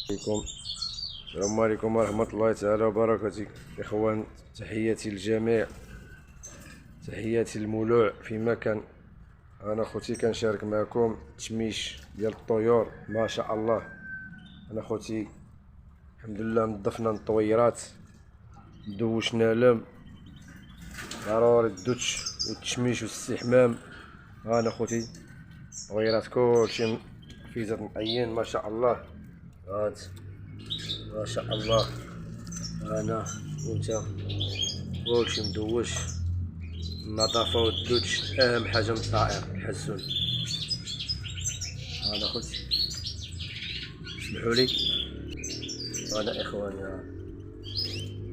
عليكم. السلام عليكم ورحمة الله تعالى وبركاته. إخوان، تحياتي للجميع، تحياتي المولوع في مكان. أنا خوتي كنشارك معكم تشميش ديال الطيور، ما شاء الله. أنا خوتي الحمد لله نظفنا الطويرات، دوشنا لم ضروري الدوتش والتشميش والاستحمام. أنا خوتي طويرات كلشي فيزات مأين ما شاء الله. هانت ما شاء الله، انا وانت كلشي مدوش. النظافة والدوتش اهم حاجة من الطائر الحسون. انا خوتي اسمحولي، انا اخواني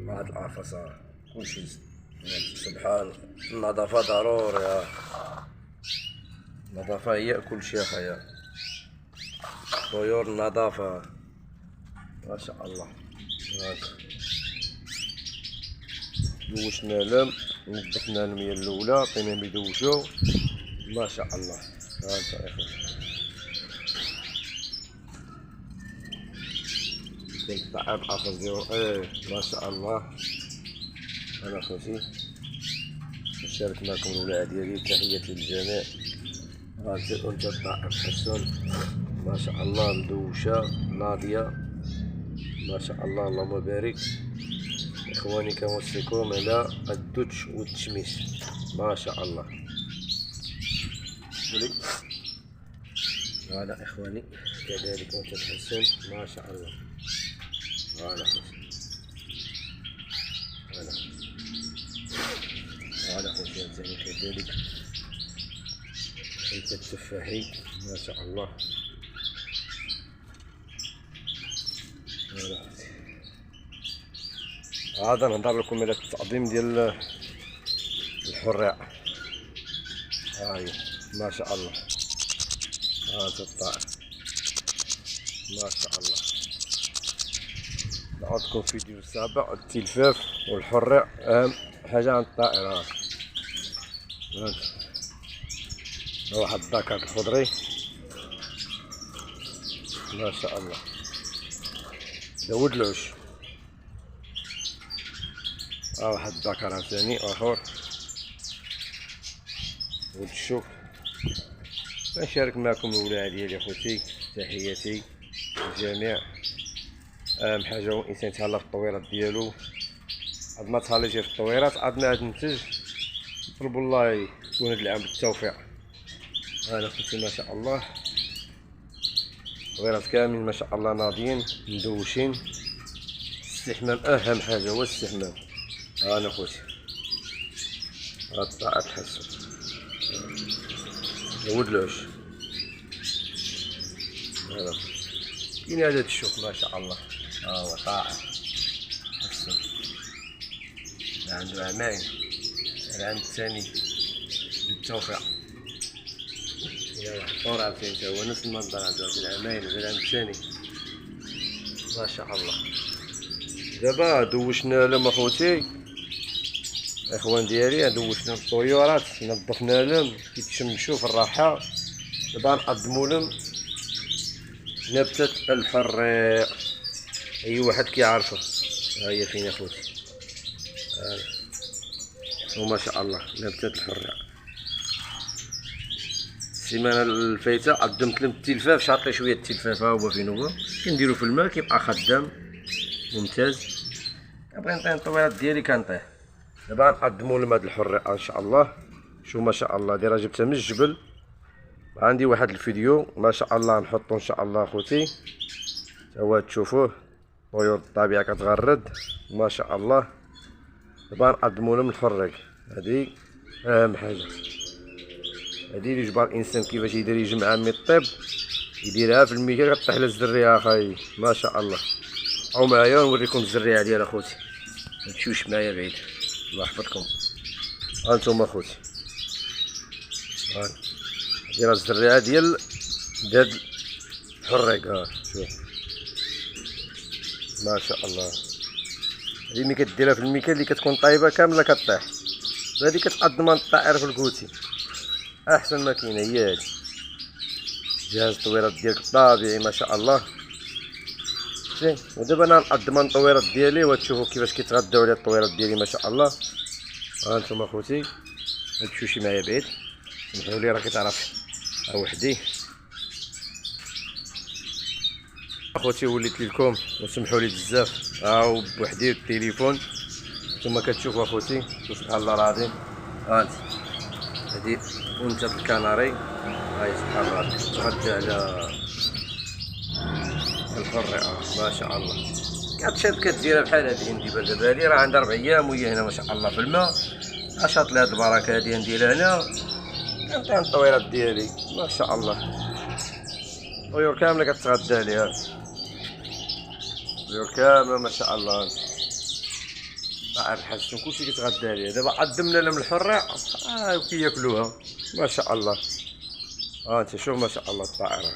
هاد العفص كلشي سبحان. النظافة ضروري، النظافة هي كلشي يا خيا. طيور النظافة ما شاء الله. دوشنا لم، نظفنا المياه الاولى، عطيناهم يدوشو ما شاء الله. ها انت يا اخي كنقطع القفص ديالو، ما شاء الله. انا خوتي نشارك معكم الولاد ديالي، تحياتي للجميع. ها انت الطائر حسون ما شاء الله، مدوشه ناضيه ما شاء الله، اللهم بارك. اخواني كنوصيكم على الدوتش والتشميش ما شاء الله. هذا اخواني كذلك وتتحسن ما شاء الله. هذا هذا خوتي الثاني كذلك، انت التفاحي ما شاء الله. هذا نهضر لكم على التعظيم ديال الحراء. هاي ما شاء الله. هذا الطائر ما شاء الله. نعطيكم فيديو سابع. التلفاف والحراء اهم حاجه عند الطائر. ها واحد الذكر الخضري ما شاء الله، داود العش. واحد الذكر ثاني اخر ولد الشوك. نشارك معكم الولاد ديالي خوتي، تحياتي للجميع. اهم حاجه هو الانسان يتهلا في الطويرات ديالو. عاد ما تهلاش في الطويرات عاد ما تنتج. نطلبوا الله يكون هذا العام بالتوفيق. هذا خوتي ما شاء الله، الطويرات كاملين ما شاء الله ناضيين مدوشين. الاستحمام اهم حاجه هو الاستحمام. انا خوتي هاد الطائر تحسن داود العش. هذا كاين هذا الشوك ما شاء الله. هو طائر حسن، عنده عماين. العام الثاني بالتوفيق. حطور عاوتاني تا هو نفس المنظر، عنده العماين العام الثاني ما شاء الله. دابا دوشنا لهم اخوتي الاخوان ديالي، دوشنا الطيورات، نظفنا لهم كيتشمشوا في الراحه. دابا نقدموا لهم نبتة الحريق، اي واحد كيعرفها. ها هي فين اخوتي، وما شاء الله نبتة الحريق. السيمانه الفايته قدمت لهم التلفاف، شاطي شويه التلفاف. ها هو فين هو، كنديرو في الماء كيبقى خدام ممتاز. كنبغي نطيح الطويرات ديالي كنطيح. دابا نقدموا لهم هاد الحريق ان شاء الله. شو ما شاء الله، دايره جبتها من الجبل. عندي واحد الفيديو ما شاء الله نحطو ان شاء الله اخوتي، تا هو تشوفوه. طيور الطبيعه كتغرد ما شاء الله. دابا نقدموا لهم الحريق، هادي اهم حاجه. هادي اللي جبر الانسان كيفاش يدير يجمعها من الطيب، يديرها في الميكا كطيح على الزريه اخاي ما شاء الله. او معايا نوريكم الزريعه ديال اخوتي، متمشيوش معايا بعيد الله يحفظكم. هانتوما اخوتي، دايره الزريعه ديال هاد الحريق. شوف ما شاء الله. هادي ملي كديرها في الميكا اللي كتكون طايبه كامله كطيح، هادي كتقدمها للطائر في الكوتي. احسن ما كاينه هي هادي. جهاز الطويرات ديالك طبيعي ما شاء الله. فهمتي. ودابا انا نقدم الطويرات ديالي وتشوفوا كيفاش كيتغداو على الطويرات ديالي ما شاء الله. ها انتم اخوتي ما تمشيوش معايا بعيد، سمحوا لي راه كتعرف وحدي اخوتي وليت لكم وسمحوا لي بزاف. ها بوحدي التليفون نتوما كتشوفوا اخوتي سبحان الله العظيم. ها انت هادي انثى الكناري هاي سبحان الله تغدى على الحرة ما شاء الله. كتشد كديرها بحال هادي عندي دابا هادي راه عندها 4 ايام وهي هنا ما شاء الله في الماء. عشات لهاد البركه هادي نديرها هنا كنعطيها الطويرات ديالي ما شاء الله. طيور كامله كتغدى عليها، طيور كامله ما شاء الله. طائر الحسن كلشي كيتغدى عليها. دابا قدمنا لهم الحرة كياكلوها ما شاء الله. ها انت شوف ما شاء الله الطائرة.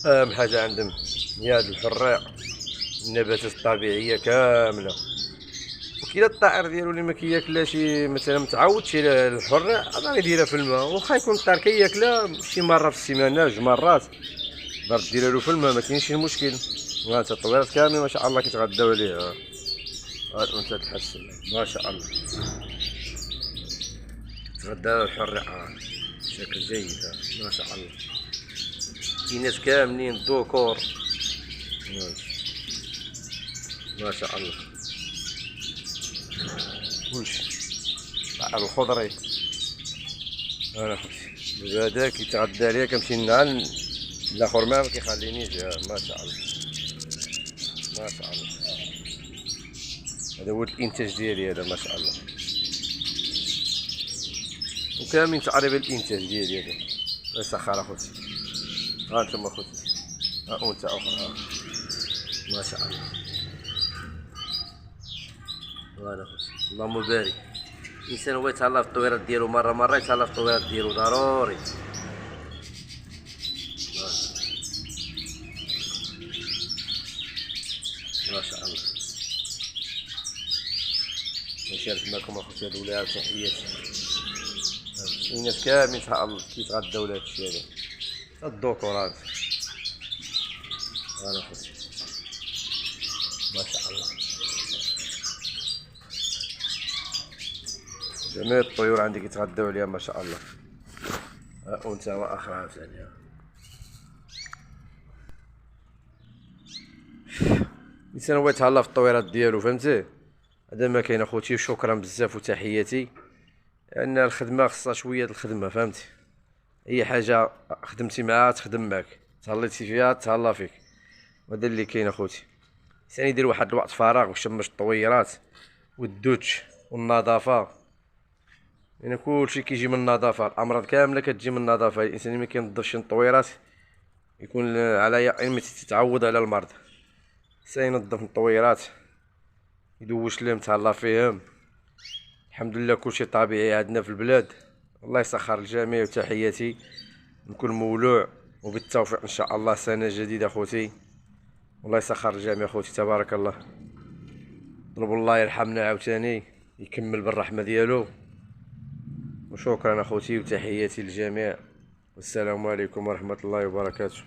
اهم حاجة عندهم هي هاد الحرة، النباتات الطبيعية كاملة. وكاين الطائر ديالو اللي ما كياكلهاش مثلا متعودش على الحرة غادي يديرها في الماء، واخا يكون الطائر كياكلها شي مرة في السيمانة 2 مرات باش ديرها له في الماء ما كاينش مشكل. ها انت الطويرات كاملين ما شاء الله كيتغداو عليها. ها الانثى تحسن ما شاء الله تغدى الحرة بشكل جيد ما شاء الله. في ناس كاملين ذكور ما شاء الله كلشي طائر الخضري. انا خوتي هذا كيتغدى عليا كنمشي نعل الاخر ما كيخلينيش ما شاء الله ما شاء الله. هذا هو الانتاج ديالي هذا ما شاء الله، وكاملين تقريبا الانتاج ديالي هذا الله يسخر اخوتي. ها انتم اخوتي ها انثى اخرى ما شاء الله. فوالا اخوتي اللهم بارك. الانسان هو يتهلا في الطويرات ديالو مره يتهلا في الطويرات ديالو ضروري. ما شاء الله نشارك معكم اخوتي هادو ولاها تحياتي. الناس كاملين كيتغداو لهاد الشيء هذا الذكورات. انا خوتي ما شاء الله جميع الطيور عندي كيتغداو عليها ما شاء الله. انثى واخرى ثانيه. الانسان هو يتهلا في الطويرات ديالو فهمتي. هذا ما كاين اخوتي. شكرا بزاف وتحياتي. لان الخدمه خصها شويه د الخدمه فهمتي. اي حاجه خدمتي معاها تخدم معك، تهليتي فيها تهلا فيك. وهذا اللي كاين اخوتي. الانسان يدير واحد الوقت فراغ ويشمش الطويرات والدوتش والنظافه، يعني كلشي كيجي من النظافه. الامراض كامله كتجي من النظافه. الانسان اللي ما كينظفش الطويرات يكون على يقين تتعود على المرض. الانسان ينظف الطويرات يدوش لهم تهلا فيهم. الحمد لله كلشي طبيعي عندنا في البلاد. الله يسخر الجميع وتحياتي نكون مولوع وبالتوفيق ان شاء الله. سنه جديده اخوتي والله يسخر الجميع اخوتي تبارك الله. طلبوا الله يرحمنا عاوتاني يكمل بالرحمه ديالو. وشكرا اخوتي وتحياتي للجميع والسلام عليكم ورحمه الله وبركاته.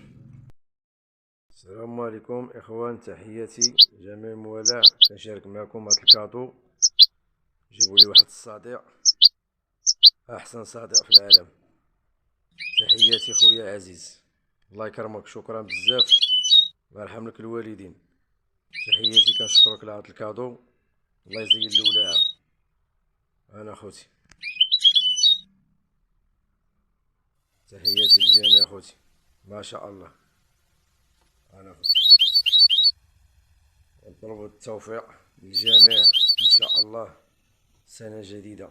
السلام عليكم اخوان تحياتي جميع الموالاه. كنشارك معكم هذا الكادو. جيبوا لي واحد الصديق احسن صديق في العالم. تحياتي خويا عزيز الله يكرمك. شكرا بزاف الله يرحم لك الوالدين. تحياتي كنشكرك على هذا الكادو الله يزين لولاها. انا خوتي تحياتي للجميع خوتي ما شاء الله. انا خوتي نطلب التوفيق للجميع ان شاء الله. سنه جديده.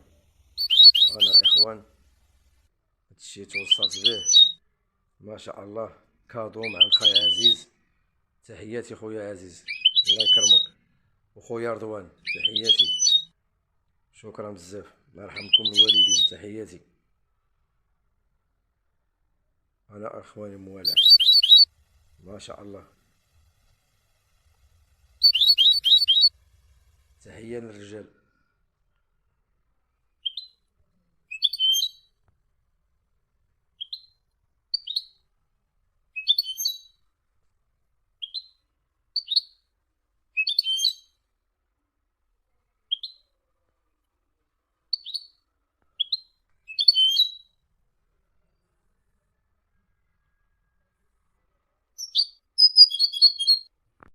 انا اخوان هادشي توصلت به ما شاء الله. كادو مع الخاي عزيز. تحياتي خويا عزيز الله يكرمك. وخويا رضوان تحياتي. شكرا بزاف الله يرحمكم الوالدين. تحياتي. انا اخواني موالاه ما شاء الله. تحيه للرجال.